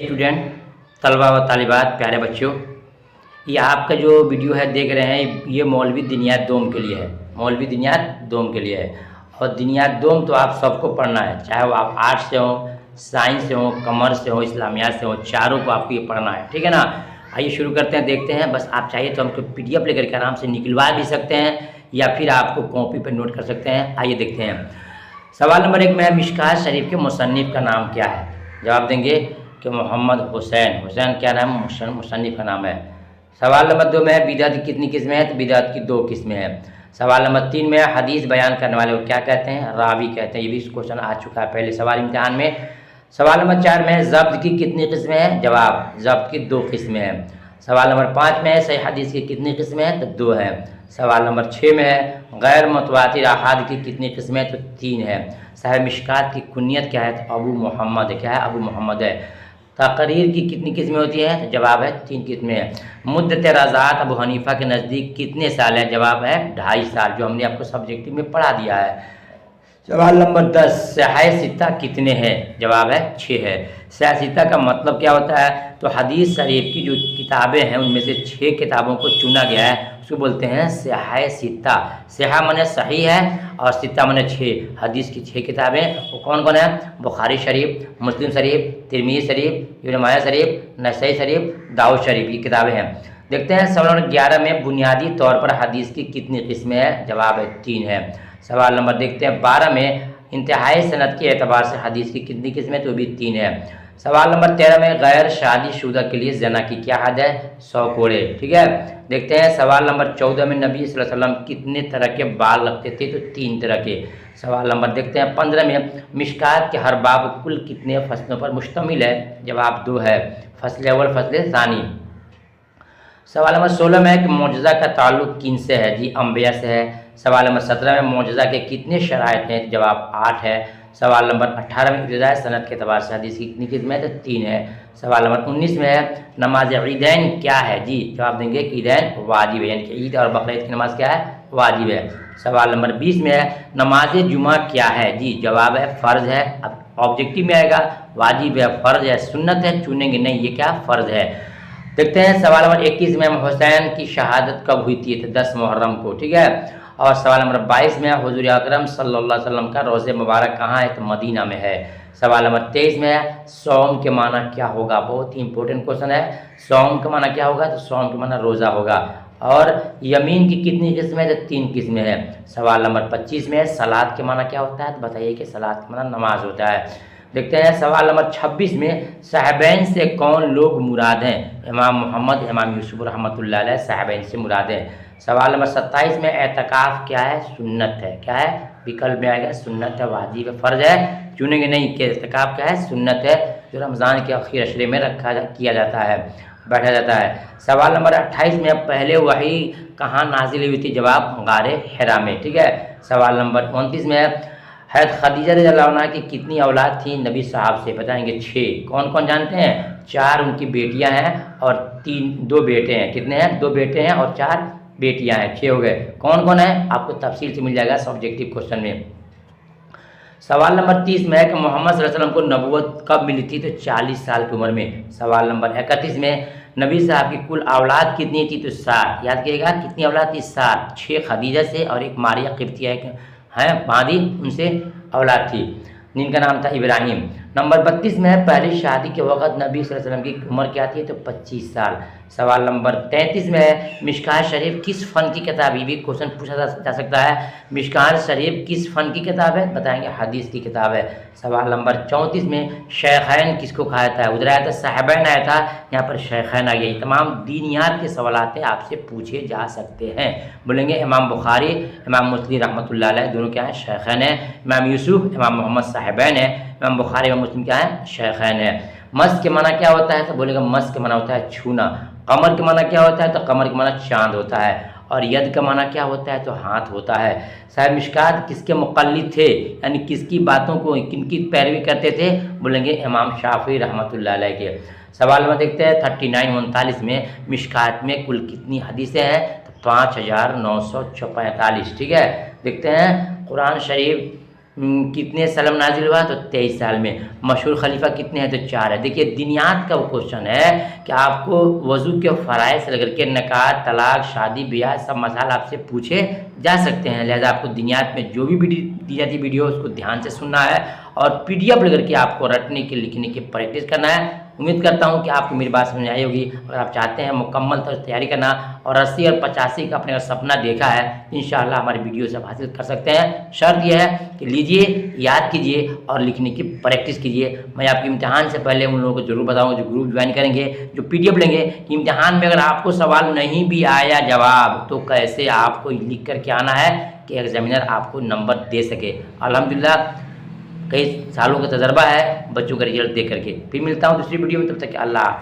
Student, तलबा व तालिबात, प्यारे बच्चों, ये आपका जो वीडियो है देख रहे हैं, ये मौलवी दिनियात दोम के लिए है। मौलवी दिनियात दोम के लिए है। और दिनियात दोम तो आप सबको पढ़ना है, चाहे वो आप आर्ट्स से हो, साइंस से हो, कॉमर्स से हो, इस्लामियात से हो, चारों को आपको ये पढ़ना है। ठीक है ना। आइए शुरू करते हैं, देखते हैं। बस आप चाहिए तो हमको PDF लेकर के आराम से निकलवा भी सकते हैं या फिर आपको कॉपी पर नोट कर सकते हैं। आइए देखते हैं। सवाल नंबर 1 में है, मिशकात शरीफ के मुसन्निफ का नाम क्या है? जवाब देंगे कि मोहम्मद हुसैन। हुसैन क्या नाम? मुसन्निफ का नाम है। सवाल नंबर 2 में है, बिदअत की कितनी किस्में हैं? तो बिदअत की 2 किस्में हैं। सवाल नंबर 3 में है, हदीस बयान करने वाले को क्या कहते हैं? रावी कहते हैं। ये भी क्वेश्चन आ चुका है पहले सवाल इम्तिहान में। सवाल नंबर 4 में है, ज़ब्त की कितनी किस्में हैं? जवाब, ज़ब्त की 2 किस्में हैं। सवाल नंबर 5 में है, सही हदीस की कितनी किस्में हैं? तो 2 हैं। सवाल नंबर 6 में है, गैर मुतवातिर अहाद की कितनी किस्में हैं? तो 3 है। साहिब मिशकात की कुनियत क्या है? तो अबू मोहम्मद है। क्या है? अबू मोहम्मद है। तकरीर की कितनी किस्में होती हैं? तो जवाब है 3 किस्में हैं। मुद्दत रज़ात अबू हनीफा के नज़दीक कितने साल है? जवाब है 2.5 साल, जो हमने आपको सब्जेक्टिव में पढ़ा दिया है। सवाल नंबर 10, सहाय सित्ता कितने हैं? जवाब है 6 है। सहाय सित्ता का मतलब क्या होता है? तो हदीस शरीफ की जो किताबें हैं उनमें से 6 किताबों को चुना गया है, उसको बोलते हैं सहाय सित्ता। सहा माने सही है और सित्ता माने 6। हदीस की 6 किताबें वो कौन कौन है? बुखारी शरीफ, मुस्लिम शरीफ, तिरमिज़ी शरीफ, इब्न माजा शरीफ, नसई शरीफ, दाऊद शरीफ, ये किताबें हैं। देखते हैं सवाल नंबर 11 में, बुनियादी तौर पर हदीस की कितनी किस्में हैं? जवाब है 3 है। सवाल नंबर देखते हैं 12 में, इंतहाई सनद के एतबार से हदीस की कितनी किस्में? तो भी 3 है। सवाल नंबर 13 में, गैर शादीशुदा के लिए जना की क्या हद है? 100 कोड़े। ठीक है। देखते हैं सवाल नंबर 14 में, नबी सल्लल्लाहु अलैहि वसल्लम कितने तरह के बाल रखते थे? तो 3 तरह के। सवाल नंबर देखते हैं 15 में, मिशकात के हर बाब कुल कितने फसलों पर मुश्तमिल है? जवाब 2 है, फसल अव्वल, फसल सानी। सवाल नंबर 16 में है कि मौजज़ा का ताल्लुक़ किन से है? जी, अंबिया से है। सवाल नंबर 17 में, मौजज़ा के कितने शराइत हैं? जवाब 8 है। सवाल नंबर 18 में, इब्तिदाई सनद के एतबार से हदीस की कितनी किस्में हैं? तो 3 है। सवाल नंबर 19 में है, नमाज ईदैन क्या है? जी, जवाब देंगे कि ईदैन वाजिब है, यानी कि ईद और बकरीद की नमाज क्या है? वाजिब है। सवाल नंबर 20 में है, नमाज जुमा क्या है? जी, जवाब है फ़र्ज़ है। अब ऑब्जेक्टिव में आएगा, वाजिब है, फ़र्ज़ है, सुन्नत है, चुनेंगे नहीं, ये क्या? फ़र्ज़ है। देखते हैं सवाल नंबर 21 में, हुसैन की शहादत कब हुई थी? तो 10 मुहर्रम को। ठीक है। और सवाल नंबर 22 में, हुज़ूर अकरम सल्लल्लाहु अलैहि वसल्लम का रोज़े मुबारक कहाँ है? तो मदीना में है। सवाल नंबर 23 में है, सौम के माना क्या होगा? बहुत ही इंपॉर्टेंट क्वेश्चन है। सौम का माना क्या होगा? तो सौम के माना रोज़ा होगा। और यमीन की कितनी किस्में? तो 3 किस्में हैं। सवाल नंबर 25 में है, सलात के माना क्या होता है? तो बताइए कि सलात के माना नमाज होता है। देखते हैं सवाल नंबर 26 में, साहिबैन से कौन लोग मुराद हैं? इमाम मोहम्मद, इमाम यूसुफ रहमतुल्लाह अलैह साहिबैन से मुराद हैं। सवाल नंबर 27 में, एतकाफ़ क्या है? सुन्नत है। क्या है? विकल्प में आएगा सुन्नत है, वाजिब है, फ़र्ज़ है, चुनेंगे नहीं कि एतकाफ़ क्या है? सुन्नत है, जो रमज़ान के आखिर अशरे में किया जाता है, बैठा जाता है। सवाल नंबर 28 में, पहले वही कहाँ नाजिल हुई थी? जवाब, गारे हिरा में। ठीक है। सवाल नंबर 29 में, हज़रत खदीजा रज़ियल्लाहु अन्हा की कितनी औलाद थी नबी साहब से? बताएंगे 6। कौन कौन जानते हैं? 4 उनकी बेटियां हैं और 2 बेटे हैं। कितने हैं? 2 बेटे हैं और 4 बेटियां हैं, 6 हो गए। कौन कौन है? आपको तफसील से मिल जाएगा सब्जेक्टिव क्वेश्चन में। सवाल नंबर 30 में है कि मोहम्मद सल्लल्लाहु अलैहि वसल्लम को नबूवत कब मिली थी? तो 40 साल की उम्र में। सवाल नंबर 31 में, नबी साहब की कुल औलाद कितनी थी? तो 7। याद कीजिएगा, कितनी औलाद थी? 7। 6 खदीजा से और एक मारिया किब्तिया हैं मादी, उनसे औलाद थी, जिनका नाम था इब्राहिम। नंबर 32 में है, पहली शादी के वक़्त नबी सल्लल्लाहु अलैहि वसल्लम की उम्र क्या थी? तो 25 साल। सवाल नंबर 33 में है, मिशकात शरीफ किस फ़न की किताब? ये भी क्वेश्चन पूछा जा सकता है। मिशकात शरीफ किस फ़न की किताब है? बताएंगे हदीस की किताब है। सवाल नंबर 34 में, शेखैन किसको कहा जाता है? उधर आया था साहिबैन आया था, यहाँ पर शेखैन आ गया। तमाम दीनियात के सवालात आपसे पूछे जा सकते हैं। बोलेंगे इमाम बुखारी, इमाम मुस्लिम रहमतुल्लाह अलैह दोनों क्या हैं? शेखैन है। इमाम यूसुफ, इमाम मोहम्मद साहिबैन है। इमाम बुखारी, इमाम मुस्लिम क्या है? शेखैन है। मस के माना क्या होता है? तो बोलेगा मस के माना होता है छूना। कमर के माना क्या होता है? तो कमर के माना चांद होता है। और यद का माना क्या होता है? तो हाथ होता है। साहिब मिशकात किसके मुक़ल्लिद थे? यानी किसकी बातों को, किनकी पैरवी करते थे? बोलेंगे इमाम शाफ़ी रहमतुल्लाह अलैह के। सवाल में देखते हैं 39 में, मिशकात में कुल कितनी हदीसें हैं? तो 5945। ठीक है। देखते हैं कुरान शरीफ کتنے سلم نازل ہوا تو 23 سال میں. مشہور خلیفہ کتنے ہیں تو 4 ہے. دیکھیے دنیات کا وہ کوشچن ہے کہ آپ کو وضو کے فرائض سے لے کر کے نکاح، طلاق، شادی بیاہ سب مسائل آپ سے پوچھے جا سکتے ہیں. لہذا آپ کو دنیات میں جو بھی دی جاتی ویڈیو اس کو دھیان سے سننا ہے اور پی ڈی ایف لے کر کے آپ کو رٹنے کی لکھنے کی پریکٹس کرنا ہے. امید کرتا ہوں کہ آپ کو میری بات سمجھ آئی ہوگی. اگر آپ چاہتے ہیں مکمل طور سے تیاری کرنا اور 80 اور 85 کا اپنے سپنا دیکھا ہے، انشاءاللہ ہماری ویڈیو سے حاصل کر سکتے ہیں. شرط یہ ہے کہ لیجئے، یاد کیجئے اور لکھنے کی پریکٹس کیجئے. میں آپ کے امتحان سے پہلے ان لوگوں کو ضرور بتاؤں جو گروپ جوائن کریں گے، جو پی ڈی ایف لیں گے، کہ امتحان میں اگر آپ کو سوال نہیں بھی آیا جواب تو کیسے آپ کو لکھ کر کے آنا ہے کہ ایگزامینر آپ کو نمبر دے سکے. الحمدللہ کئی سالوں کا تجربہ ہے بچوں کا رزلٹ دیکھ کر کے. پھر ملتا ہوں دوسری ویڈیو میں، تب تک کہ اللہ